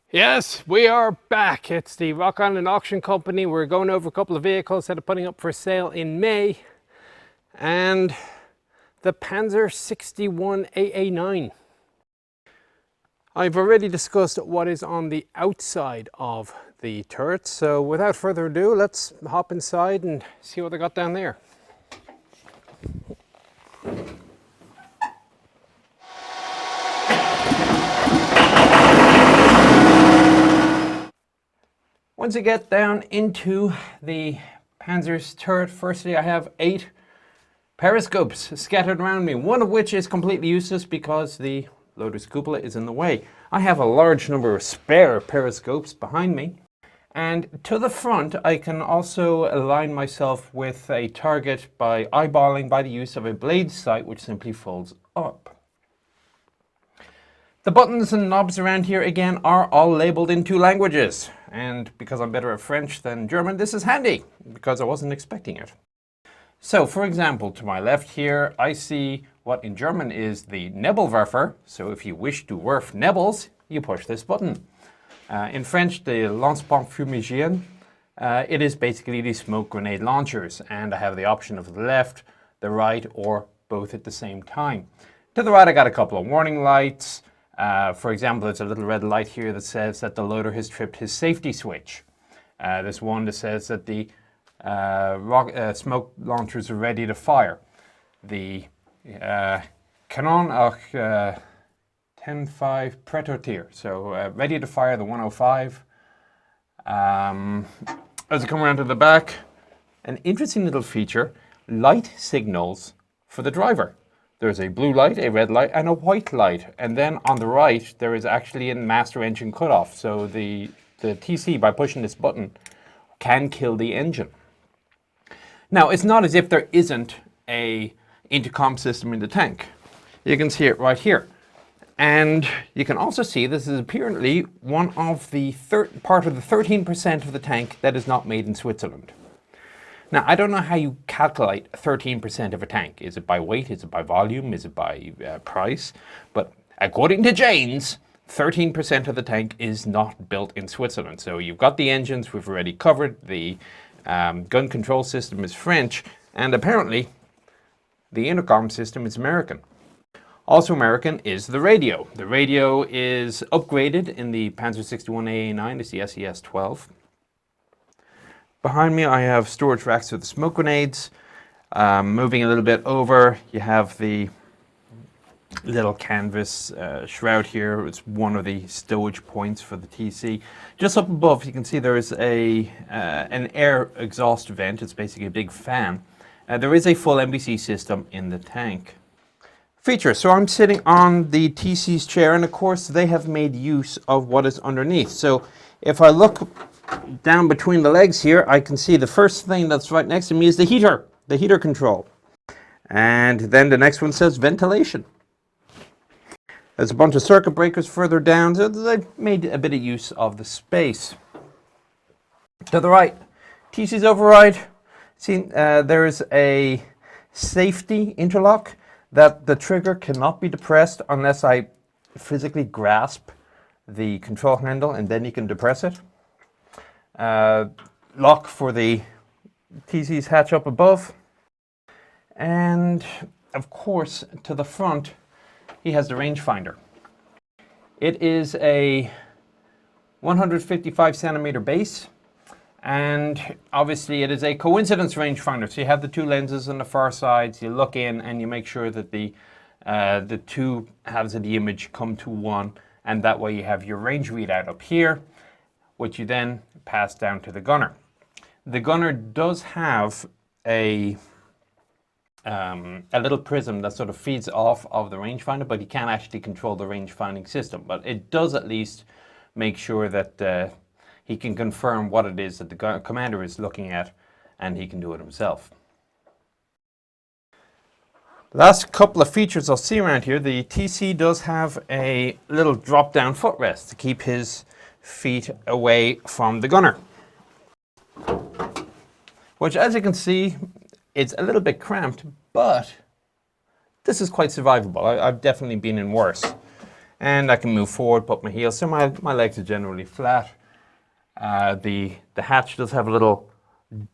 Yes, we are back. It's the Rock Island Auction Company. We're going over a couple of vehicles that are putting up for sale in May. And the Panzer 61 AA9. I've already discussed what is on the outside of the turret. So without further ado, let's hop inside and see what they got down there. Once I get down into the Panzer's turret, firstly I have 8 periscopes scattered around me, one of which is completely useless because the loader's cupola is in the way. I have a large number of spare periscopes behind me, and to the front I can also align myself with a target by eyeballing by the use of a blade sight which simply folds up. The buttons and knobs around here again are all labeled in 2 languages, and because I'm better at French than German, this is handy because I wasn't expecting it. So for example, to my left here I see what in German is the Nebelwerfer, so if you wish to werf Nebels, you push this button. In French, the Lance-Pompe Fumigène, it is basically the smoke grenade launchers, and I have the option of the left, the right, or both at the same time. To the right I got a couple of warning lights. For example, there's a little red light here that says that the loader has tripped his safety switch. There's one that says that the smoke launchers are ready to fire. The Canon auch 10.5 Pretortier, so ready to fire the 105. As I come around to the back, an interesting little feature, light signals for the driver. There's a blue light, a red light, and a white light. And then on the right, there is actually a master engine cutoff. So the TC, by pushing this button, can kill the engine. Now, it's not as if there isn't a intercom system in the tank. You can see it right here. And you can also see this is apparently one of the part of the 13% of the tank that is not made in Switzerland. Now, I don't know how you calculate 13% of a tank. Is it by weight? Is it by volume? Is it by price? But according to Jane's, 13% of the tank is not built in Switzerland. So you've got the engines we've already covered. The gun control system is French. And apparently, the intercom system is American. Also American is the radio. The radio is upgraded in the Panzer 61 AA9. It's the SES-12. Behind me I have storage racks for the smoke grenades. Moving a little bit over, you have the little canvas shroud here. It's one of the stowage points for the TC. Just up above you can see there is an air exhaust vent. It's basically a big fan. There is a full MBC system in the tank. Features. So I'm sitting on the TC's chair, and of course they have made use of what is underneath. So if I look down between the legs here, I can see the first thing that's right next to me is the heater control. And then the next one says ventilation. There's a bunch of circuit breakers further down, so they've made a bit of use of the space. To the right, TC's override. See, there is a safety interlock that the trigger cannot be depressed unless I physically grasp the control handle, and then you can depress it. Lock for the TC's hatch up above. And of course, to the front, he has the rangefinder. It is a 155 centimeter base, and obviously it is a coincidence rangefinder. So you have the 2 lenses on the far sides, you look in and you make sure that the 2 halves of the image come to one, and that way you have your range readout up here, which you then pass down to the gunner. The gunner does have a little prism that sort of feeds off of the rangefinder, but he can't actually control the range-finding system. But it does at least make sure that he can confirm what it is that the commander is looking at, and he can do it himself. The last couple of features I'll see around here, the TC does have a little drop-down footrest to keep his feet away from the gunner, which, as you can see, it's a little bit cramped, but this is quite survivable. I've definitely been in worse. And I can move forward, put my heels, so my legs are generally flat. The hatch does have a little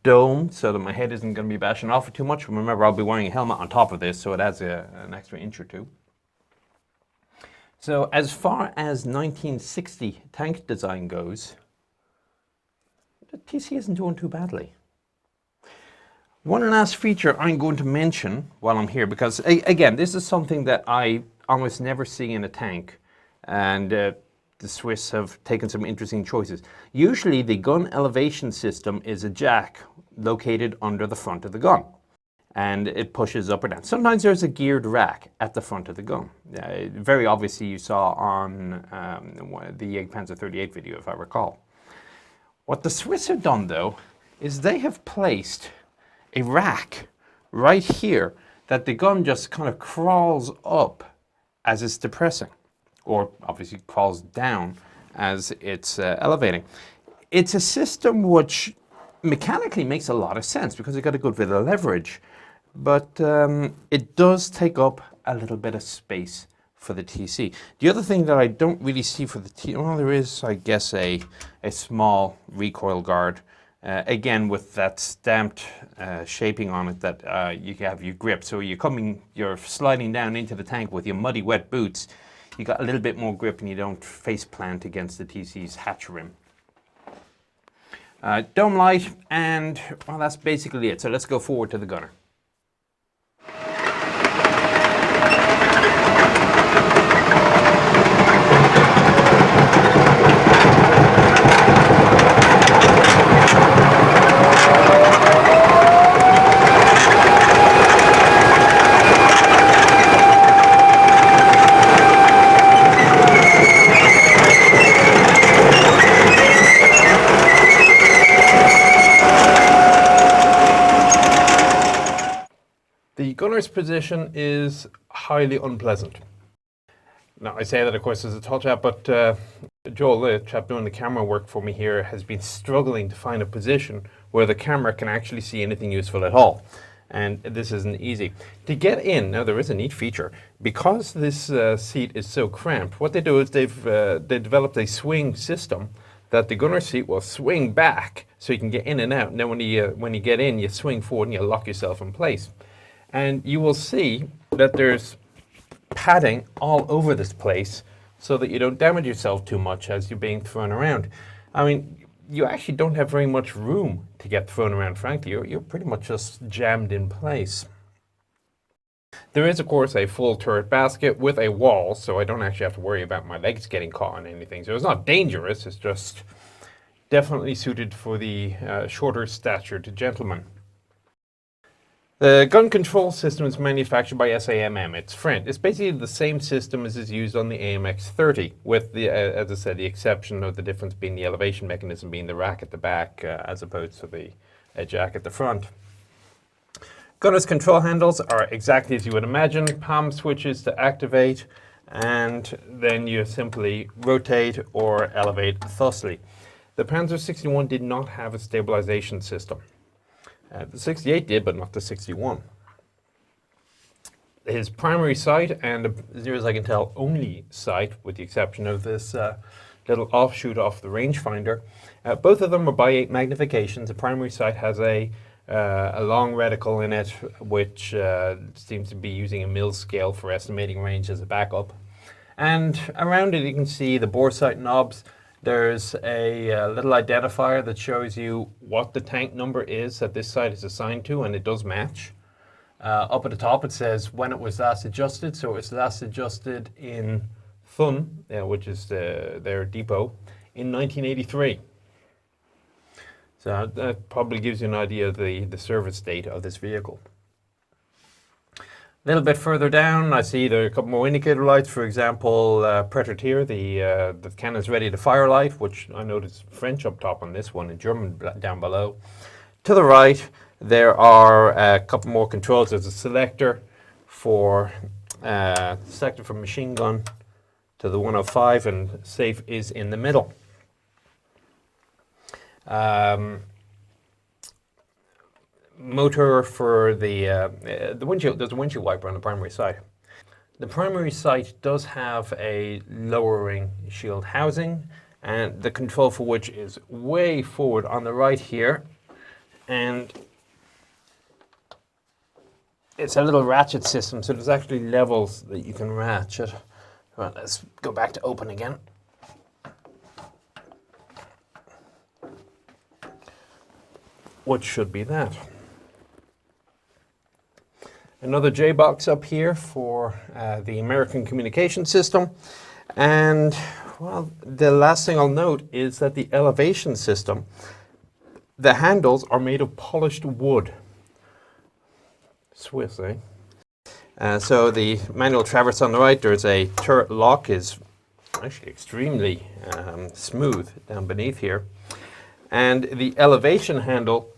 dome so that my head isn't going to be bashing off it too much. Remember, I'll be wearing a helmet on top of this, so it adds an extra inch or two. So as far as 1960 tank design goes, the TC isn't doing too badly. One last feature I'm going to mention while I'm here, because again, this is something that I almost never see in a tank, and the Swiss have taken some interesting choices. Usually the gun elevation system is a jack located under the front of the gun, and it pushes up or down. Sometimes there's a geared rack at the front of the gun. Very obviously you saw on the Panzer 38 video, if I recall. What the Swiss have done though, is they have placed a rack right here that the gun just kind of crawls up as it's depressing, or obviously crawls down as it's elevating. It's a system which mechanically makes a lot of sense because it's got a good bit of leverage, but it does take up a little bit of space for the TC. The other thing that I don't really see for the TC, well, there is, I guess, a small recoil guard, again with that stamped shaping on it that you have your grip. So you're sliding down into the tank with your muddy, wet boots. You got a little bit more grip and you don't face plant against the TC's hatch rim. Dome light, and well, that's basically it. So let's go forward to the gunner. The gunner's position is highly unpleasant. Now, I say that, of course, as a tall chap, but Joel, the chap doing the camera work for me here, has been struggling to find a position where the camera can actually see anything useful at all. And this isn't easy. To get in, now there is a neat feature. Because this seat is so cramped, what they do is they developed a swing system that the gunner seat will swing back so you can get in and out. And then when you get in, you swing forward and you lock yourself in place. And you will see that there's padding all over this place so that you don't damage yourself too much as you're being thrown around. I mean, you actually don't have very much room to get thrown around, frankly. You're pretty much just jammed in place. There is, of course, a full turret basket with a wall, so I don't actually have to worry about my legs getting caught on anything. So it's not dangerous, it's just definitely suited for the shorter statured gentleman. The gun control system is manufactured by SAMM. It's French. It's basically the same system as is used on the AMX-30, with the, as I said, the exception of the difference being the elevation mechanism being the rack at the back as opposed to the jack at the front. Gunner's control handles are exactly as you would imagine. Palm switches to activate, and then you simply rotate or elevate thusly. The Panzer 61 did not have a stabilization system. The 68 did, but not the 61. His primary sight, and as near as I can tell, only sight, with the exception of this little offshoot off the rangefinder, both of them are by 8 magnifications. The primary sight has a long reticle in it, which seems to be using a mil scale for estimating range as a backup. And around it you can see the bore sight knobs. There's a little identifier that shows you what the tank number is that this sight is assigned to, and it does match. Up at the top it says when it was last adjusted, so it was last adjusted in Thun, which is their depot, in 1983. So that probably gives you an idea of the service date of this vehicle. A little bit further down, I see there are a couple more indicator lights. For example, Predator here, the cannon's ready to fire light, which I noticed French up top on this one and German down below. To the right, there are a couple more controls. There's a selector for machine gun to the 105, and safe is in the middle. Motor for the windshield. There's a windshield wiper on the primary side. The primary sight does have a lowering shield housing, and the control for which is way forward on the right here. And it's a little ratchet system, so there's actually levels that you can ratchet. Right, let's go back to open again. What should be that? Another J-box up here for the American communication system. And, well, the last thing I'll note is that the elevation system, the handles are made of polished wood. Swiss, eh? So the manual traverse on the right, there's a turret lock, is actually extremely smooth down beneath here. And the elevation handle,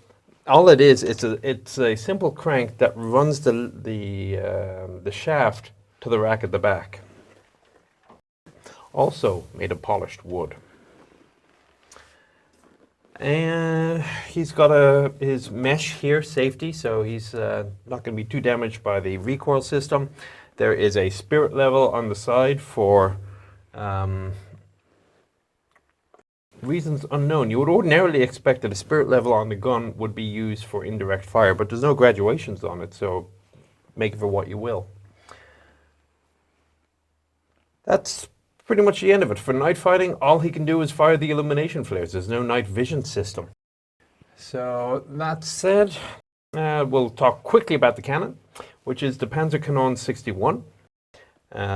all it is, it's a simple crank that runs the shaft to the rack at the back. Also made of polished wood. And he's got his mesh here, safety, so he's not going to be too damaged by the recoil system. There is a spirit level on the side for reasons unknown. You would ordinarily expect that a spirit level on the gun would be used for indirect fire, but there's no graduations on it, so make of it what you will. That's pretty much the end of it. For night fighting, all he can do is fire the illumination flares. There's no night vision system. So that said, we'll talk quickly about the cannon, which is the Panzer Canon 61.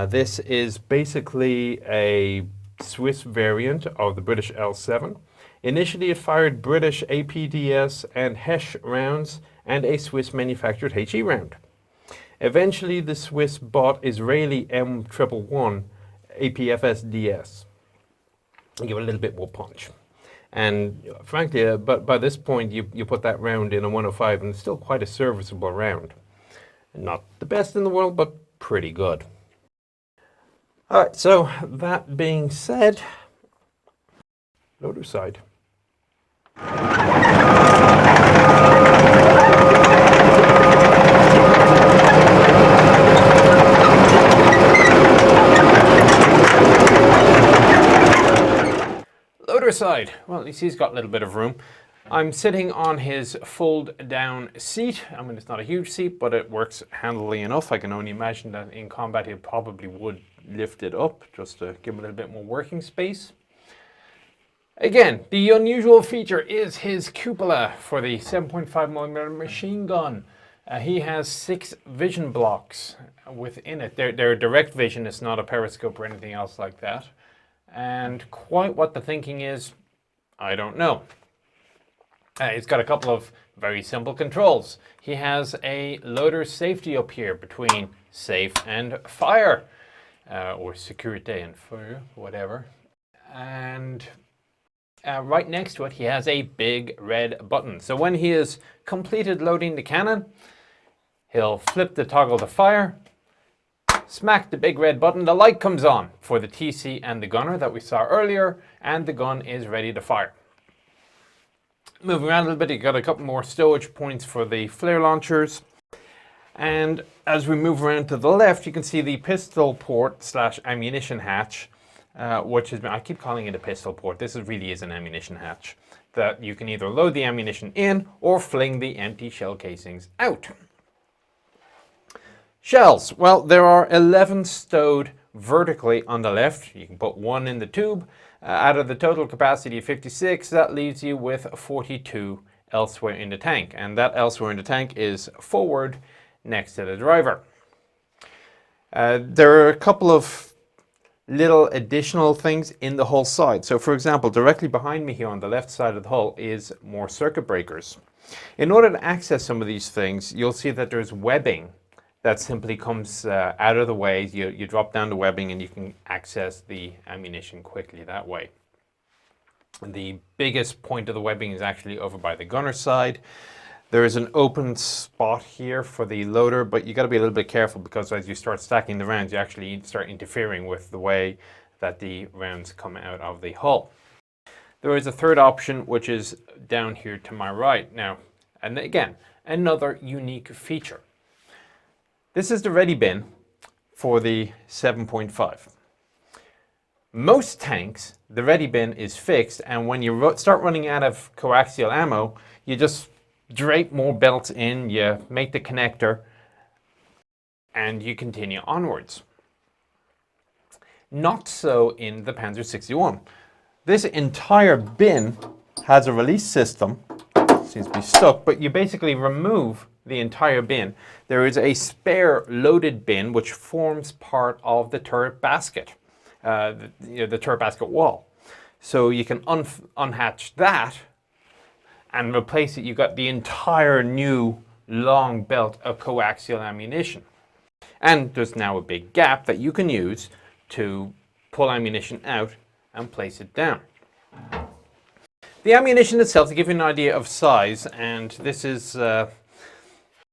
This is basically a Swiss variant of the British L7. Initially it fired British APDS and Hesh rounds and a Swiss manufactured HE round. Eventually the Swiss bought Israeli M111 APFS-DS and give it a little bit more punch. And frankly, but by this point you put that round in a 105 and it's still quite a serviceable round. Not the best in the world, but pretty good. Alright, so that being said, loader side. Loader side, well, at least he's got a little bit of room. I'm sitting on his fold-down seat. I mean, it's not a huge seat, but it works handily enough. I can only imagine that in combat he probably would lift it up just to give him a little bit more working space. Again, the unusual feature is his cupola for the 7.5mm machine gun. He has 6 vision blocks within it. They're direct vision, it's not a periscope or anything else like that. And quite what the thinking is, I don't know. It's got a couple of very simple controls. He has a loader safety up here between safe and fire, or sécurité and feu, whatever. And right next to it, he has a big red button. So when he has completed loading the cannon, he'll flip the toggle to fire, smack the big red button, the light comes on for the TC and the gunner that we saw earlier, and the gun is ready to fire. Moving around a little bit, you got a couple more stowage points for the flare launchers. And as we move around to the left, you can see the pistol port / ammunition hatch, which is, I keep calling it a pistol port. This really is an ammunition hatch that you can either load the ammunition in or fling the empty shell casings out. Shells, well, there are 11 stowed vertically on the left. You can put 1 in the tube. Out of the total capacity of 56, that leaves you with 42 elsewhere in the tank. And that elsewhere in the tank is forward next to the driver. There are a couple of little additional things in the hull side. So for example, directly behind me here on the left side of the hull is more circuit breakers. In order to access some of these things, you'll see that there's webbing that simply comes out of the way. You drop down the webbing and you can access the ammunition quickly that way. The biggest point of the webbing is actually over by the gunner side. There is an open spot here for the loader, but you got to be a little bit careful because as you start stacking the rounds, you actually start interfering with the way that the rounds come out of the hull. There is a third option, which is down here to my right. Now, and again, another unique feature. This is the ready bin for the 7.5. Most tanks, the ready bin is fixed, and when you start running out of coaxial ammo, you just drape more belts in, you make the connector, and you continue onwards. Not so in the Panzer 61. This entire bin has a release system. Seems to be stuck, but you basically remove the entire bin. There is a spare loaded bin which forms part of the turret basket, the turret basket wall. So you can unhatch that and replace it. You've got the entire new long belt of coaxial ammunition. And there's now a big gap that you can use to pull ammunition out and place it down. The ammunition itself, to give you an idea of size, and this is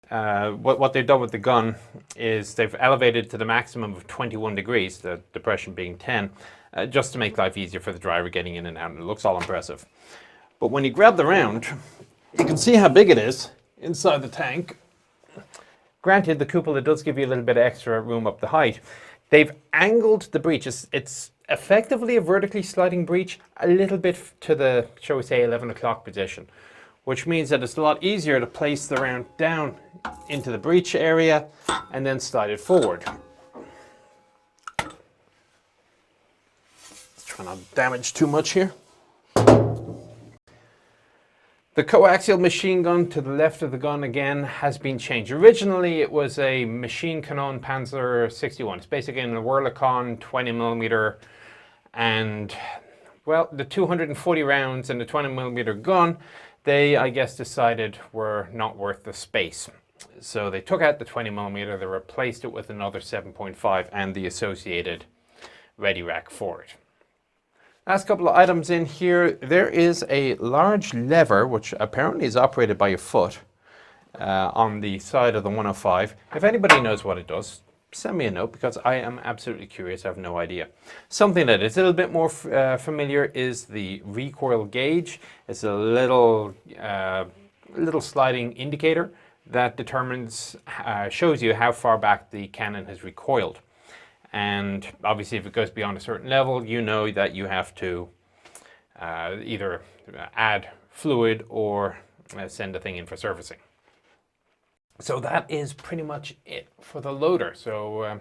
what they've done with the gun, is they've elevated to the maximum of 21 degrees, the depression being 10, just to make life easier for the driver getting in and out, and it looks all impressive. But when you grab the round, you can see how big it is inside the tank. Granted, the cupola does give you a little bit of extra room up the height. They've angled the breech. It's effectively a vertically sliding breech, a little bit to the, shall we say, 11 o'clock position, which means that it's a lot easier to place the round down into the breech area and then slide it forward. Let's try not to damage too much here. The coaxial machine gun to the left of the gun again has been changed. Originally it was a machine cannon Panzer 61. It's basically an Oerlikon 20mm, and well, the 240 rounds in the 20mm gun, they, I guess, decided were not worth the space. So they took out the 20mm, they replaced it with another 7.5 and the associated ready rack for it. Last couple of items in here, there is a large lever which apparently is operated by your foot on the side of the 105. If anybody knows what it does, send me a note because I am absolutely curious. I have no idea. Something that is a little bit more familiar is the Recoil Gauge. It's a little sliding indicator that determines, shows you how far back the cannon has recoiled. And obviously if it goes beyond a certain level, you know that you have to either add fluid or send the thing in for servicing. So that is pretty much it for the loader. So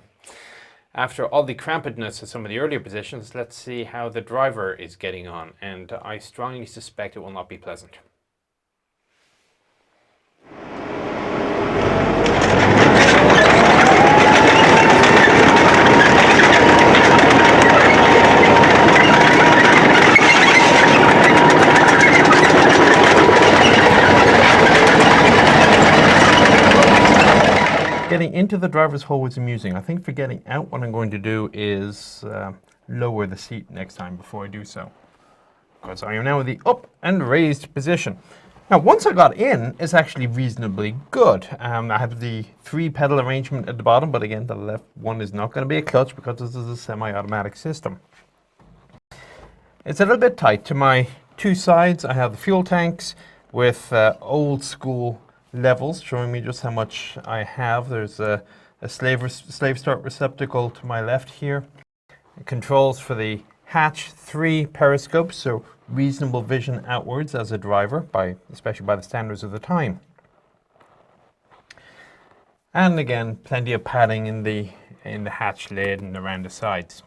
after all the crampedness of some of the earlier positions, let's see how the driver is getting on. And I strongly suspect it will not be pleasant. Getting into the driver's hole was amusing. I think for getting out, what I'm going to do is lower the seat next time before I do so, because I am now in the up and raised position. Now, once I got in, it's actually reasonably good. I have the 3-pedal arrangement at the bottom, but again, the left one is not going to be a clutch because this is a semi-automatic system. It's a little bit tight. To my two sides, I have the fuel tanks with old school levels showing me just how much I have. There's a slave start receptacle to my left here. Controls for the hatch 3 periscope, so reasonable vision outwards as a driver, especially by the standards of the time. And again, plenty of padding in the hatch lid and around the sides.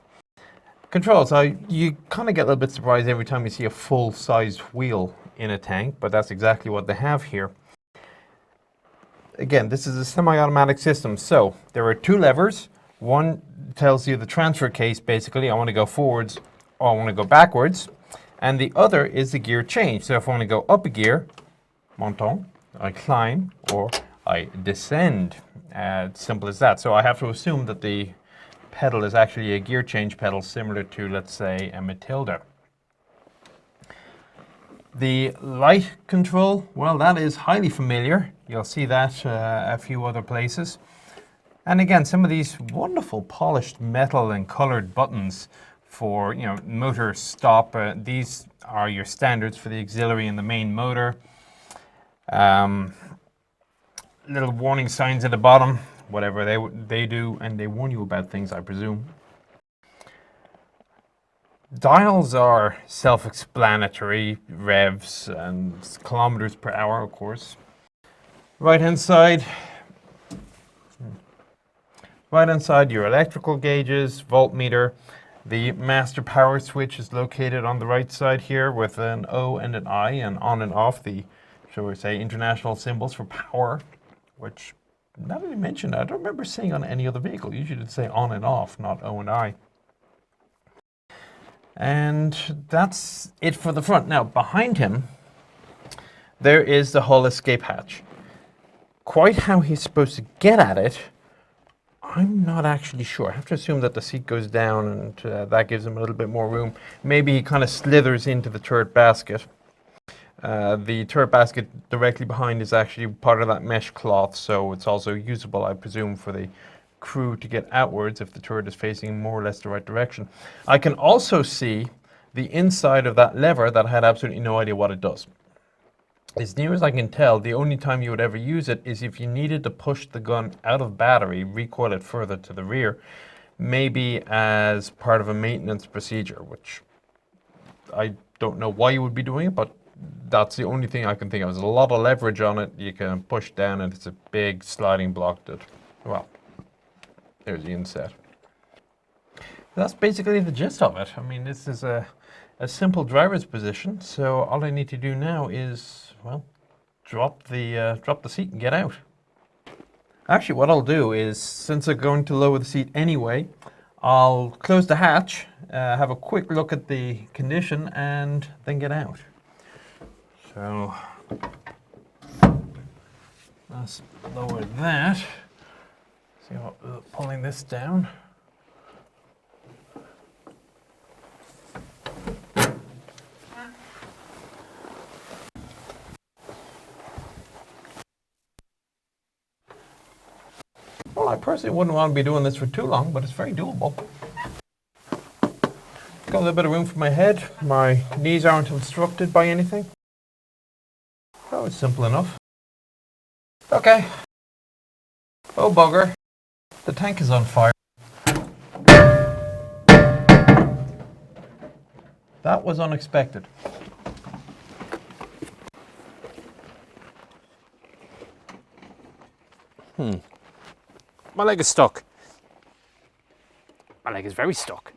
Controls, you kind of get a little bit surprised every time you see a full-sized wheel in a tank, but that's exactly what they have here. Again, this is a semi-automatic system, so there are 2 levers. One tells you the transfer case, basically. I want to go forwards or I want to go backwards. And the other is the gear change. So if I want to go up a gear, monton, I climb, or I descend. Simple as that. So I have to assume that the pedal is actually a gear change pedal similar to, let's say, a Matilda. The light control, well, that is highly familiar. You'll see that a few other places. And again, some of these wonderful polished metal and colored buttons for, motor stop. These are your standards for the auxiliary and the main motor. Little warning signs at the bottom whatever they do, and they warn you about things, I presume. Dials are self-explanatory, revs and kilometers per hour, of course. Right-hand side, your electrical gauges, voltmeter. The master power switch is located on the right side here with an O and an I, and on and off the, shall we say, international symbols for power, which, now that you mention it, I don't remember seeing on any other vehicle. Usually it'd say on and off, not O and I. And that's it for the front. Now, behind him, there is the hull escape hatch. Quite how he's supposed to get at it, I'm not actually sure. I have to assume that the seat goes down and that gives him a little bit more room. Maybe he kind of slithers into the turret basket. The turret basket directly behind is actually part of that mesh cloth, so it's also usable, I presume, for the crew to get outwards if the turret is facing more or less the right direction. I can also see the inside of that lever that I had absolutely no idea what it does. As near as I can tell, the only time you would ever use it is if you needed to push the gun out of battery, recoil it further to the rear, maybe as part of a maintenance procedure, which I don't know why you would be doing it, but that's the only thing I can think of. There's a lot of leverage on it. You can push down and it's a big sliding block that, well, there's the inset. That's basically the gist of it. I mean, this is a simple driver's position, so all I need to do now is, well, drop the seat and get out. Actually, what I'll do is, since I'm going to lower the seat anyway, I'll close the hatch, have a quick look at the condition, and then get out. So, let's lower that. See how pulling this down. Well, I personally wouldn't want to be doing this for too long, but it's very doable. Got a little bit of room for my head. My knees aren't obstructed by anything. Oh, it's simple enough. Okay. Oh, bugger. The tank is on fire. That was unexpected. My leg is stuck. My leg is very stuck.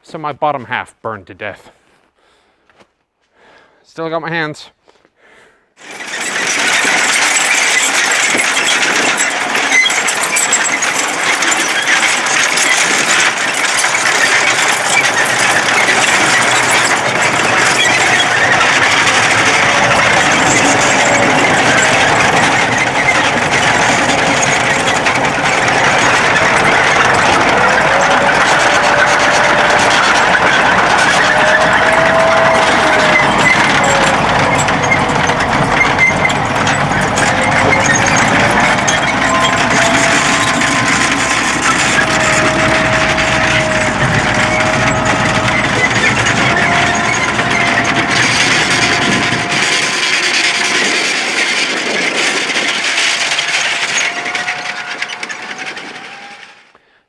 So my bottom half burned to death. Still got my hands.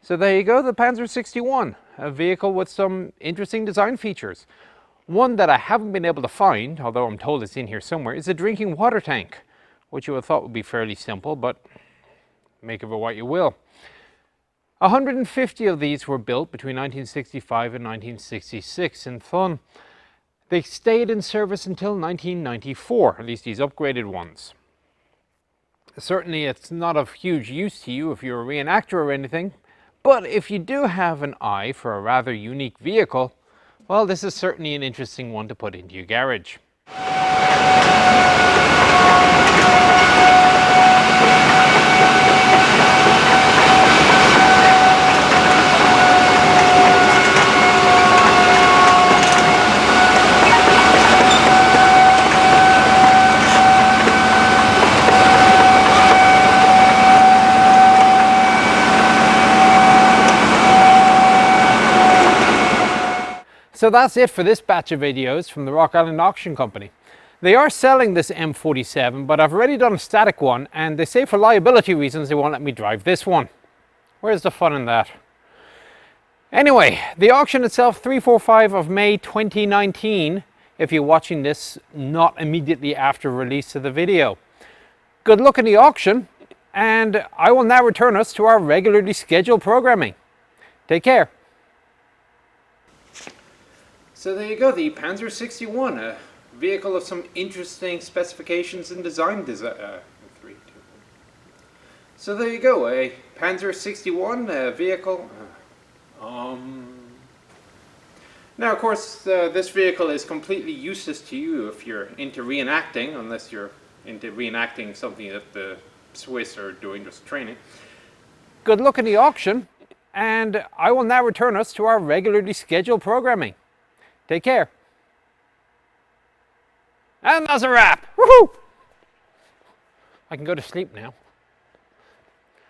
So there you go, the Panzer 61, a vehicle with some interesting design features. One that I haven't been able to find, although I'm told it's in here somewhere, is a drinking water tank, which you would have thought would be fairly simple, but make of it what you will. 150 of these were built between 1965 and 1966 in Thun. They stayed in service until 1994, at least these upgraded ones. Certainly it's not of huge use to you if you're a reenactor or anything, but if you do have an eye for a rather unique vehicle, well, this is certainly an interesting one to put into your garage. So that's it for this batch of videos from the Rock Island Auction Company. They are selling this M47, but I've already done a static one, and they say for liability reasons they won't let me drive this one. Where's the fun in that? Anyway, the auction itself, 3-4-5 of May 2019, if you're watching this not immediately after release of the video. Good luck in the auction, and I will now return us to our regularly scheduled programming. Take care. So there you go, the Panzer 61, a vehicle of some interesting specifications and design. So there you go, a Panzer 61 vehicle. Now, of course, this vehicle is completely useless to you if you're into reenacting, unless you're into reenacting something that the Swiss are doing, just training. Good luck in the auction, and I will now return us to our regularly scheduled programming. Take care. And that's a wrap. Woohoo! I can go to sleep now.